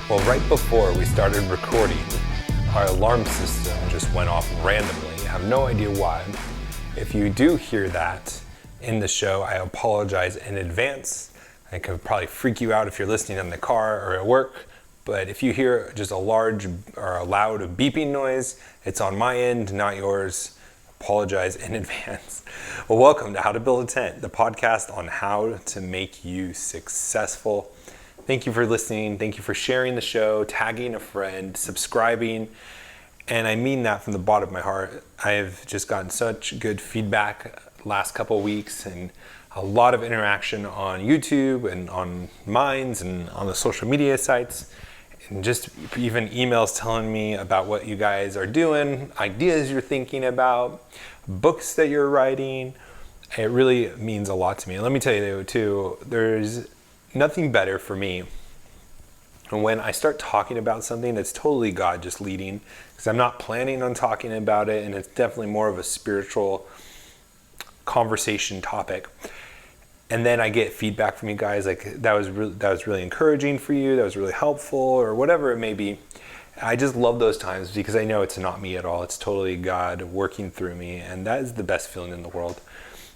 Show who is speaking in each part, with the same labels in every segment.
Speaker 1: Well, right before we started recording, our alarm system just went off randomly. I have no idea why. If you do hear that in the show, I apologize in advance. I could probably freak you out if you're listening in the car or at work, but if you hear just a large or a loud beeping noise, it's on my end, not yours. Apologize in advance. Well, welcome to How to Build a Tent, the podcast on how to make you successful. Thank you for listening. Thank you for sharing the show, tagging a friend, subscribing. And I mean that from the bottom of my heart. I've just gotten such good feedback last couple of weeks and a lot of interaction on YouTube and on Minds and on the social media sites. And just even emails telling me about what you guys are doing, ideas you're thinking about, books that you're writing. It really means a lot to me. And let me tell you too, there's nothing better for me when I start talking about something that's totally God just leading, because I'm not planning on talking about it, and it's definitely more of a spiritual conversation topic. And then I get feedback from you guys like that was really encouraging for you, that was really helpful, or whatever it may be. I just love those times because I know it's not me at all. It's totally God working through me, and that is the best feeling in the world.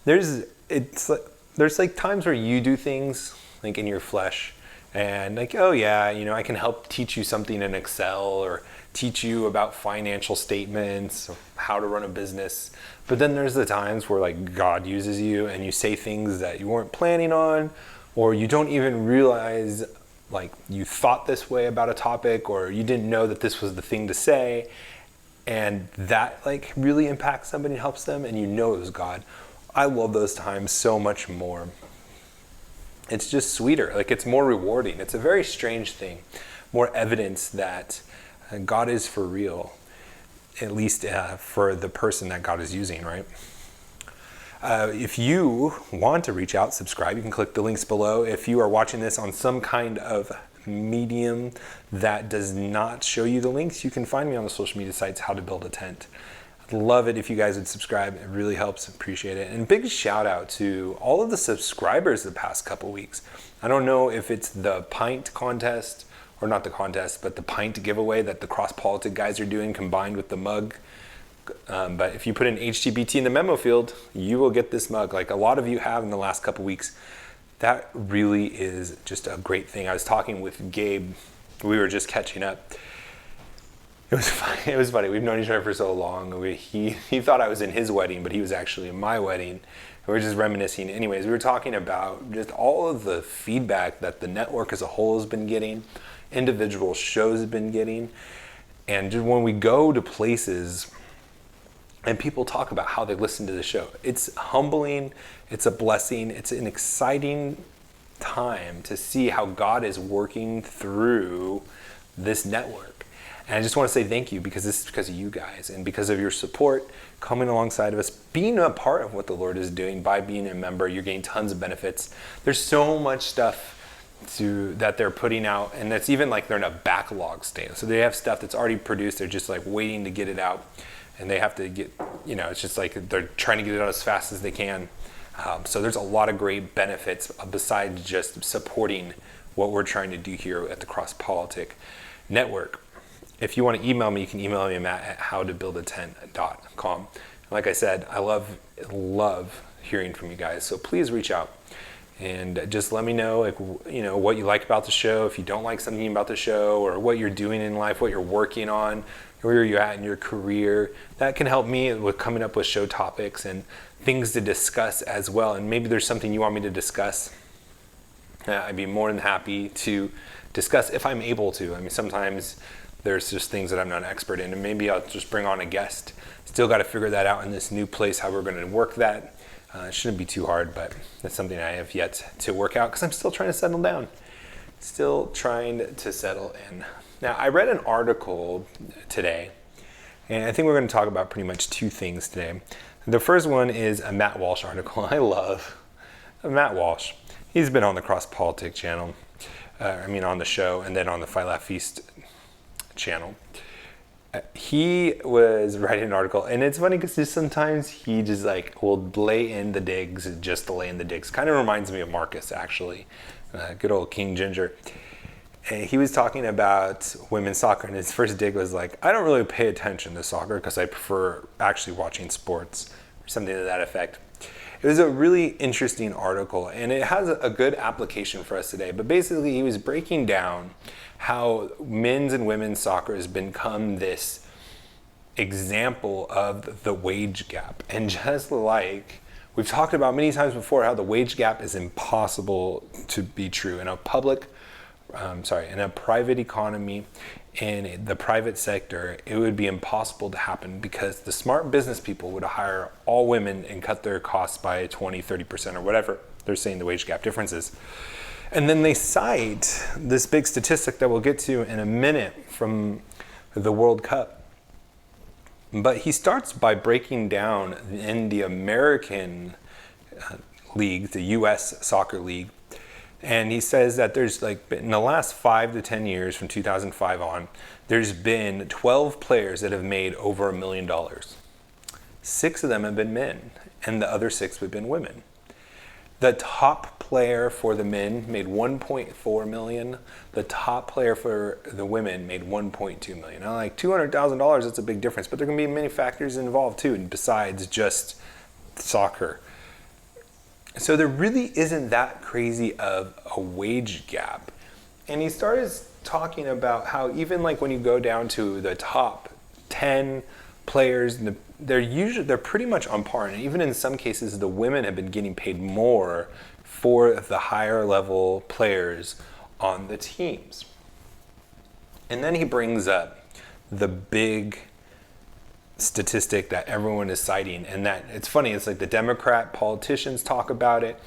Speaker 1: There's like times where you do things like in your flesh and like, oh yeah, I can help teach you something in Excel or teach you about financial statements or how to run a business. But then there's the times where like God uses you and you say things that you weren't planning on, or you don't even realize like you thought this way about a topic, or you didn't know that this was the thing to say, and that like really impacts somebody and helps them, and it was God. I love those times so much more. It's just sweeter, like it's more rewarding. It's a very strange thing, more evidence that God is for real, at least for the person that God is using, right? If you want to reach out, subscribe, you can click the links below. If you are watching this on some kind of medium that does not show you the links, you can find me on the social media sites, How to Build a Tent. Love it if you guys would subscribe. It really helps. Appreciate it. And big shout out to all of the subscribers the past couple weeks. I don't know if it's the pint contest, or not the contest, but the pint giveaway that the Cross Politic guys are doing combined with the mug. But if you put in HtBT in the memo field, you will get this mug like a lot of you have in the last couple weeks. That really is just a great thing. I was talking with Gabe. We were just catching up. It was funny. We've known each other for so long. He thought I was in his wedding, but he was actually in my wedding. We were just reminiscing. Anyways, we were talking about just all of the feedback that the network as a whole has been getting, individual shows have been getting. And just when we go to places and people talk about how they listen to the show, it's humbling, it's a blessing, it's an exciting time to see how God is working through this network. And I just want to say thank you, because this is because of you guys and because of your support, coming alongside of us, being a part of what the Lord is doing. By being a member, you're getting tons of benefits. There's so much stuff that they're putting out, and that's even like they're in a backlog state. So they have stuff that's already produced. They're just like waiting to get it out, and they have to get, it's just like they're trying to get it out as fast as they can. So there's a lot of great benefits besides just supporting what we're trying to do here at the Cross Politic Network. If you want to email me, you can email me at howtobuildatent.com. Like I said, I love hearing from you guys. So please reach out and just let me know, what you like about the show. If you don't like something about the show, or what you're doing in life, what you're working on, where you're at in your career, that can help me with coming up with show topics and things to discuss as well. And maybe there's something you want me to discuss. I'd be more than happy to discuss if I'm able to. Sometimes there's just things that I'm not an expert in, and maybe I'll just bring on a guest. Still got to figure that out in this new place, how we're going to work that. It shouldn't be too hard, but that's something I have yet to work out because I'm still trying to settle down. Still trying to settle in. Now, I read an article today, and I think we're going to talk about pretty much two things today. The first one is a Matt Walsh article. I love Matt Walsh. He's been on the Cross Politic channel, on the show, and then on the Fight Laugh Feast channel. He was writing an article, and it's funny because sometimes he just like will lay in the digs just to lay in the digs. Kind of reminds me of Marcus, actually, good old King Ginger. And he was talking about women's soccer, and his first dig was like, I don't really pay attention to soccer because I prefer actually watching sports, or something to that effect. It was a really interesting article, and it has a good application for us today. But basically, he was breaking down how men's and women's soccer has become this example of the wage gap. And just like we've talked about many times before, how the wage gap is impossible to be true in a in a private economy, in the private sector, it would be impossible to happen because the smart business people would hire all women and cut their costs by 20, 30% or whatever they're saying the wage gap difference is. And then they cite this big statistic that we'll get to in a minute from the World Cup. But he starts by breaking down in the American league, the US Soccer League, and he says that there's in the last 5 to 10 years, from 2005 on, there's been 12 players that have made over $1 million. 6 of them have been men, and the other 6 have been women. The top player for the men made $1.4 million. The top player for the women made $1.2 million. Now, like $200,000, that's a big difference, but there can be many factors involved too, besides just soccer. So there really isn't that crazy of a wage gap. And he started talking about how even when you go down to the top 10 players, they're pretty much on par. And even in some cases, the women have been getting paid more for the higher level players on the teams. And then he brings up the big statistic that everyone is citing, and that it's funny, it's like the Democrat politicians talk about it,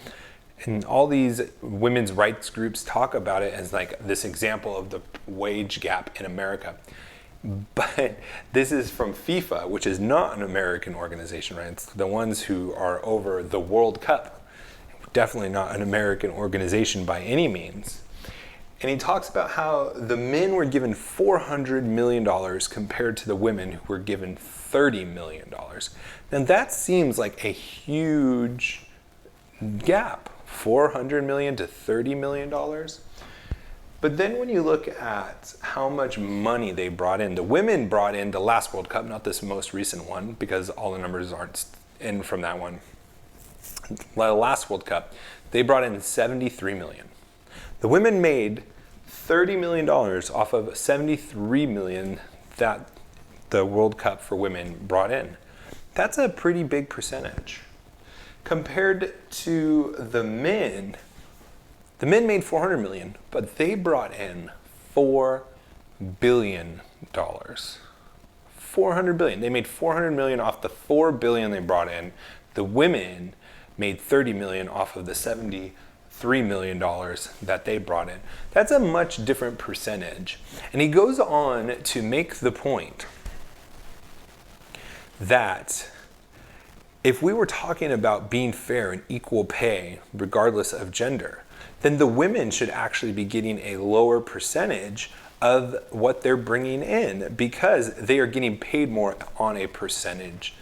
Speaker 1: and all these women's rights groups talk about it as this example of the wage gap in America. But this is from FIFA, which is not an American organization, right? It's the ones who are over the World Cup. Definitely not an American organization by any means. And he talks about how the men were given $400 million compared to the women who were given $30 million. Now that seems like a huge gap, $400 million to $30 million. But then when you look at how much money they brought in, the women brought in the last World Cup, not this most recent one, because all the numbers aren't in from that one. The last World Cup, they brought in $73 million. The women made $30 million off of $73 million that the World Cup for women brought in. That's a pretty big percentage. Compared to the men made $400 million, but they brought in $4 billion. $400 billion. They made $400 million off the $4 billion they brought in. The women made $30 million off of the $73 million that they brought in. That's a much different percentage. And he goes on to make the point that if we were talking about being fair and equal pay, regardless of gender, then the women should actually be getting a lower percentage of what they're bringing in because they are getting paid more on a percentage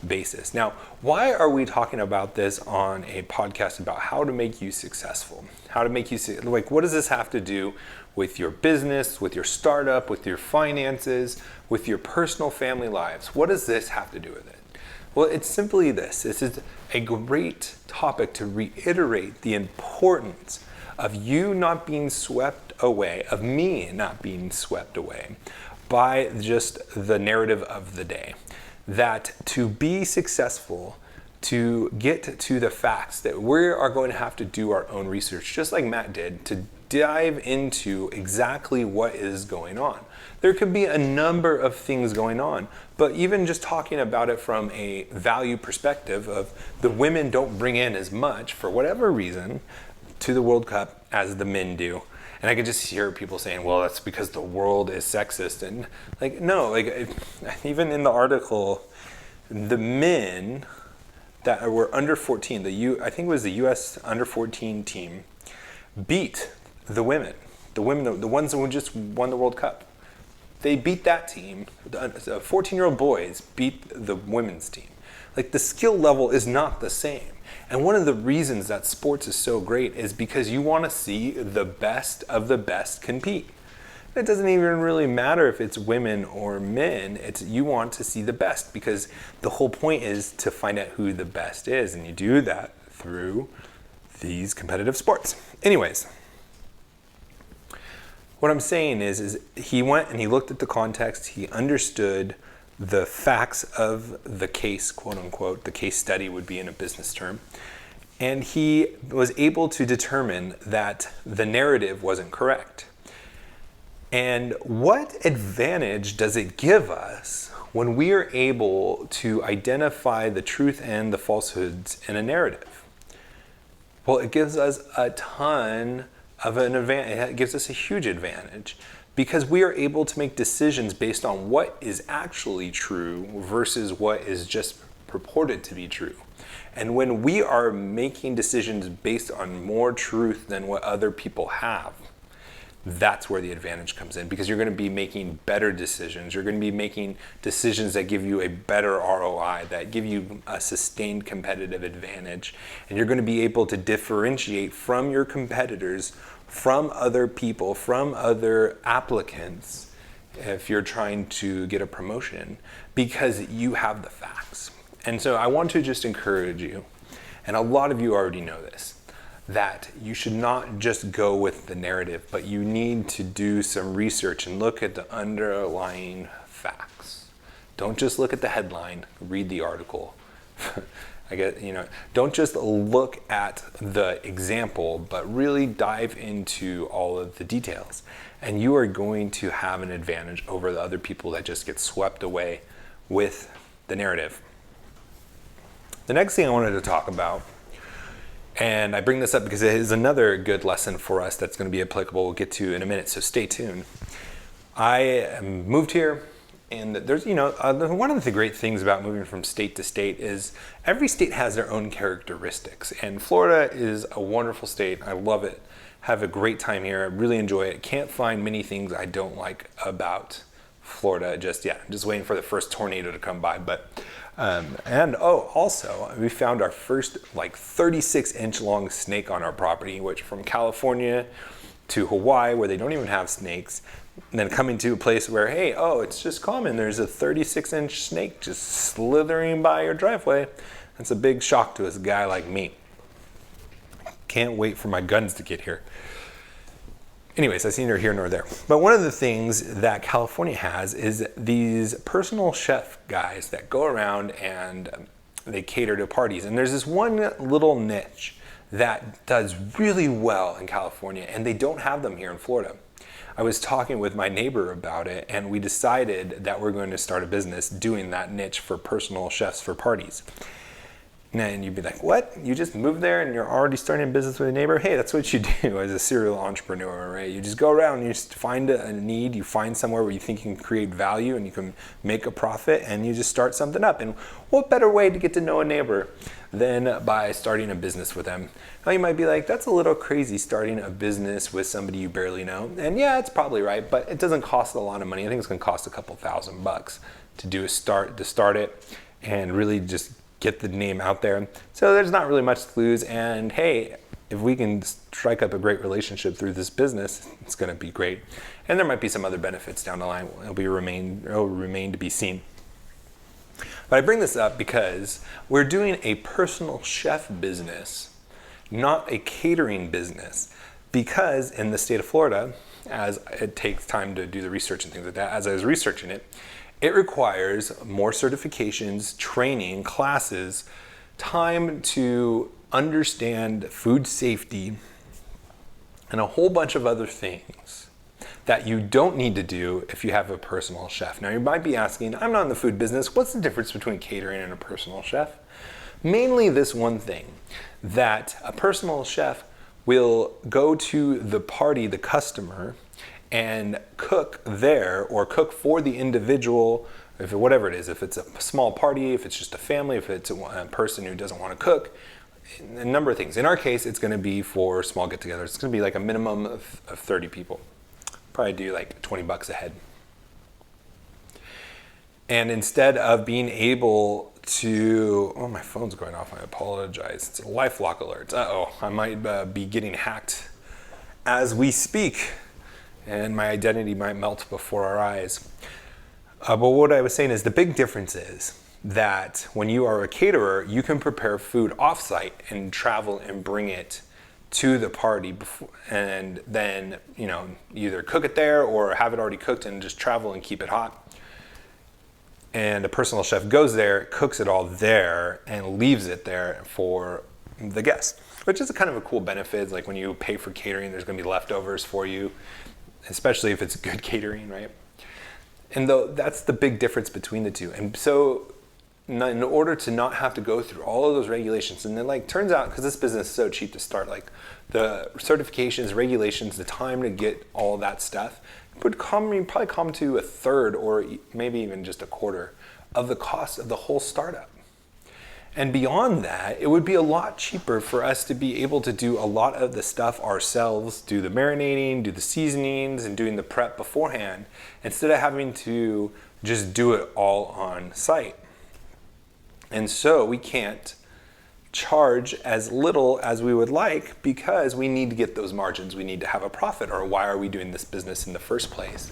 Speaker 1: basis. Now, why are we talking about this on a podcast about how to make you successful? How to make you, what does this have to do with your business, with your startup, with your finances, with your personal family lives? What does this have to do with it? Well, it's simply this. This is a great topic to reiterate the importance of you not being swept away, of me not being swept away by just the narrative of the day. That to be successful, to get to the facts, that we are going to have to do our own research, just like Matt did, to dive into exactly what is going on. There could be a number of things going on, but even just talking about it from a value perspective of the women don't bring in as much, for whatever reason, to the World Cup as the men do. And I could just hear people saying, well, that's because the world is sexist. And no, even in the article, the men that were under 14, I think it was the US under 14 team, beat the women, the ones who just won the World Cup. They beat that team. The 14-year-old boys beat the women's team, Like the skill level is not the same. And one of the reasons that sports is so great is because you want to see the best of the best compete. It doesn't even really matter if it's women or men. You want to see the best because the whole point is to find out who the best is, and you do that through these competitive sports. Anyways, what I'm saying is he went and he looked at the context, he understood the facts of the case, quote unquote, the case study would be in a business term, and he was able to determine that the narrative wasn't correct. And what advantage does it give us when we are able to identify the truth and the falsehoods in a narrative? Well, it gives us a ton of an advantage. It gives us a huge advantage because we are able to make decisions based on what is actually true versus what is just purported to be true. And when we are making decisions based on more truth than what other people have, that's where the advantage comes in, because you're going to be making better decisions. You're going to be making decisions that give you a better ROI, that give you a sustained competitive advantage. And you're going to be able to differentiate from your competitors, from other people, from other applicants, if you're trying to get a promotion, because you have the facts. And so I want to just encourage you, and a lot of you already know this, that you should not just go with the narrative, but you need to do some research and look at the underlying facts. Don't just look at the headline, read the article. Don't just look at the example, but really dive into all of the details. And you are going to have an advantage over the other people that just get swept away with the narrative. The next thing I wanted to talk about, and I bring this up because it is another good lesson for us that's going to be applicable. We'll get to in a minute, so stay tuned. I moved here, and there's, one of the great things about moving from state to state is every state has their own characteristics. And Florida is a wonderful state. I love it. Have a great time here. I really enjoy it. Can't find many things I don't like about Florida just yet. I'm just waiting for the first tornado to come by, also we found our first 36-inch long snake on our property, which from California to Hawaii, where they don't even have snakes, and then coming to a place where, it's just common. There's a 36-inch snake just slithering by your driveway. That's a big shock to a guy like me. Can't wait for my guns to get here. Anyways, that's neither here nor there. But one of the things that California has is these personal chef guys that go around and they cater to parties. And there's this one little niche that does really well in California, and they don't have them here in Florida. I was talking with my neighbor about it, and we decided that we're going to start a business doing that niche for personal chefs for parties. And you'd be like, what? You just moved there and you're already starting a business with a neighbor? Hey, that's what you do as a serial entrepreneur, right? You just go around and you just find a need, you find somewhere where you think you can create value and you can make a profit, and you just start something up. And what better way to get to know a neighbor than by starting a business with them? Now you might be like, that's a little crazy, starting a business with somebody you barely know. And yeah, it's probably right, but it doesn't cost a lot of money. I think it's gonna cost a couple $1,000 to start it and really just get the name out there. So there's not really much to lose, and hey, if we can strike up a great relationship through this business, it's going to be great. And there might be some other benefits down the line. It'll remain to be seen. But I bring this up because we're doing a personal chef business, not a catering business, because in the state of Florida, as it takes time to do the research and things like that, as I was researching it, it requires more certifications, training, classes, time to understand food safety, and a whole bunch of other things that you don't need to do if you have a personal chef. Now you might be asking, I'm not in the food business, what's the difference between catering and a personal chef? Mainly this one thing, that a personal chef will go to the party, the customer, and cook there or cook for the individual, whatever it is, if it's a small party, if it's just a family, if it's a person who doesn't want to cook, a number of things. In our case, it's going to be for small get-togethers. It's going to be like a minimum of 30 people. Probably do like $20 a head. And instead of being able to, oh, my phone's going off, I apologize. It's a LifeLock alert. I might be getting hacked as we speak, and my identity might melt before our eyes. But what I was saying is the big difference is that when you are a caterer, you can prepare food offsite and travel and bring it to the party before, and then either cook it there or have it already cooked and just travel and keep it hot. And a personal chef goes there, cooks it all there, and leaves it there for the guests, which is kind of a cool benefit. Like when you pay for catering, there's going to be leftovers for you, especially if it's good catering, right? And that's the big difference between the two. And so in order to not have to go through all of those regulations, and then turns out, because this business is so cheap to start, the certifications, regulations, the time to get all that stuff would probably come to a third or maybe even just a quarter of the cost of the whole startup. And beyond that, it would be a lot cheaper for us to be able to do a lot of the stuff ourselves, do the marinating, do the seasonings, and doing the prep beforehand, instead of having to just do it all on site. And so we can't charge as little as we would like because we need to get those margins. We need to have a profit, or why are we doing this business in the first place?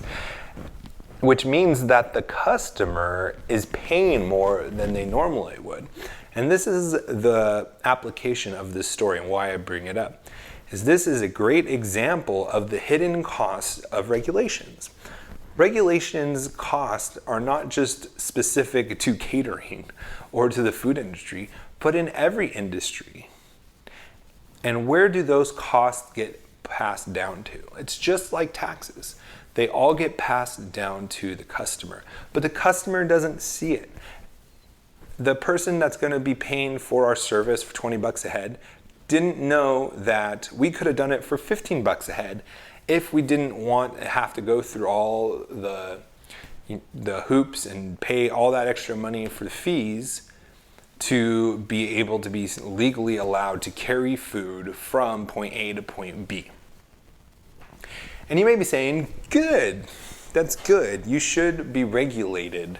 Speaker 1: Which means that the customer is paying more than they normally would. And this is the application of this story, and why I bring it up, is this is a great example of the hidden cost of regulations. Regulations costs are not just specific to catering or to the food industry, but in every industry. And where do those costs get passed down to? It's just like taxes. They all get passed down to the customer, but the customer doesn't see it. The person that's going to be paying for our service for 20 bucks a head didn't know that we could have done it for 15 bucks a head if we didn't have to go through all the hoops and pay all that extra money for the fees to be able to be legally allowed to carry food from point A to point B. And you may be saying, good, that's good. You should be regulated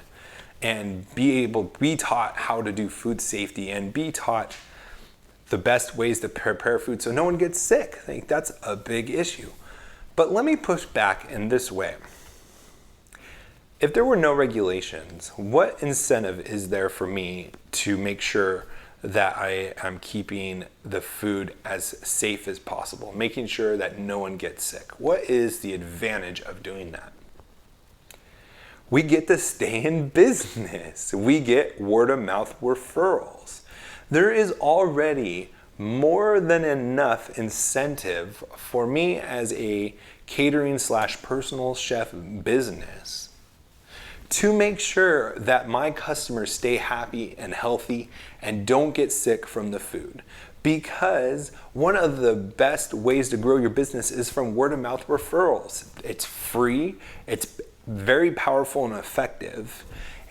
Speaker 1: and be taught how to do food safety and be taught the best ways to prepare food so no one gets sick. I think that's a big issue. But let me push back in this way. If there were no regulations, what incentive is there for me to make sure that I am keeping the food as safe as possible, making sure that no one gets sick? What is the advantage of doing that? We get to stay in business. We get word of mouth referrals. There is already more than enough incentive for me as a catering / personal chef business to make sure that my customers stay happy and healthy and don't get sick from the food. Because one of the best ways to grow your business is from word of mouth referrals. It's free, it's very powerful and effective,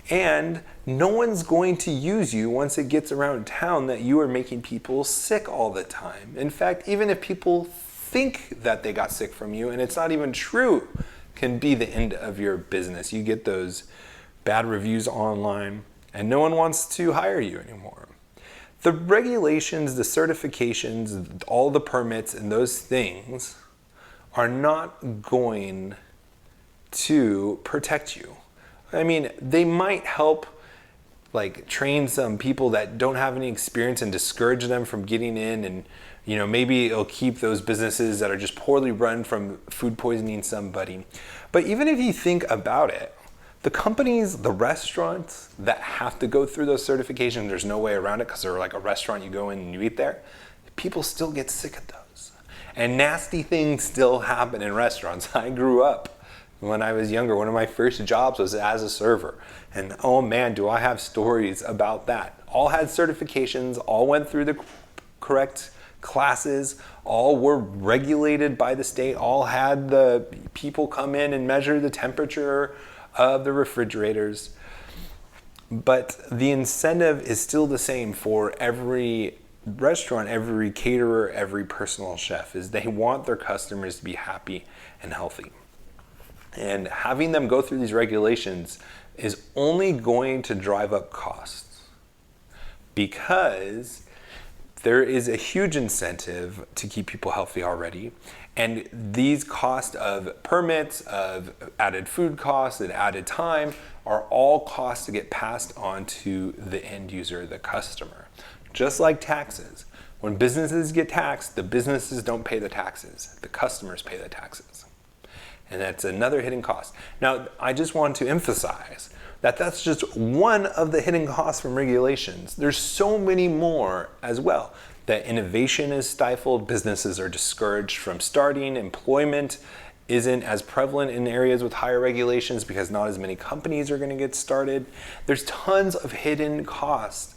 Speaker 1: and no one's going to use you once it gets around town that you are making people sick all the time. In fact, even if people think that they got sick from you and it's not even true, can be the end of your business. You get those bad reviews online and no one wants to hire you anymore. The regulations, the certifications, all the permits and those things are not going to protect you. I mean, they might help train some people that don't have any experience and discourage them from getting in, and maybe it'll keep those businesses that are just poorly run from food poisoning somebody. But even if you think about it, the companies, the restaurants that have to go through those certifications, there's no way around it because they're like a restaurant, you go in and you eat there, people still get sick of those. And nasty things still happen in restaurants. I grew up when I was younger, one of my first jobs was as a server. And oh man, do I have stories about that. All had certifications, all went through the correct classes, all were regulated by the state, all had the people come in and measure the temperature of the refrigerators. But the incentive is still the same for every restaurant, every caterer, every personal chef, is they want their customers to be happy and healthy. And having them go through these regulations is only going to drive up costs, because there is a huge incentive to keep people healthy already. And these costs of permits, of added food costs, and added time are all costs to get passed on to the end user, the customer. Just like taxes. When businesses get taxed, the businesses don't pay the taxes. The customers pay the taxes. And that's another hidden cost. Now, I just want to emphasize that that's just one of the hidden costs from regulations. There's so many more as well. That innovation is stifled, businesses are discouraged from starting, employment isn't as prevalent in areas with higher regulations because not as many companies are going to get started. There's tons of hidden costs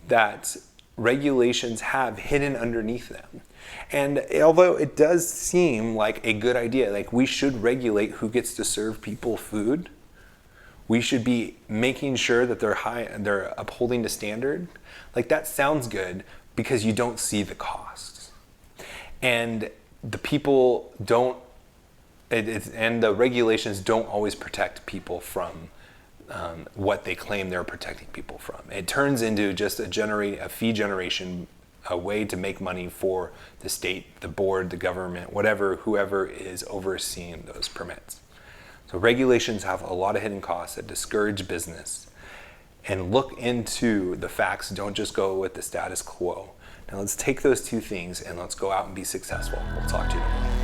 Speaker 1: that regulations have hidden underneath them. And although it does seem like a good idea, like we should regulate who gets to serve people food, we should be making sure that they're upholding the standard. Like that sounds good because you don't see the costs. And the people don't, and the regulations don't always protect people from what they claim they're protecting people from. It turns into just a fee generation, a way to make money for the state, the board, the government, whoever is overseeing those permits. So regulations have a lot of hidden costs that discourage business. And look into the facts, don't just go with the status quo. Now let's take those two things and let's go out and be successful. We'll talk to you tomorrow.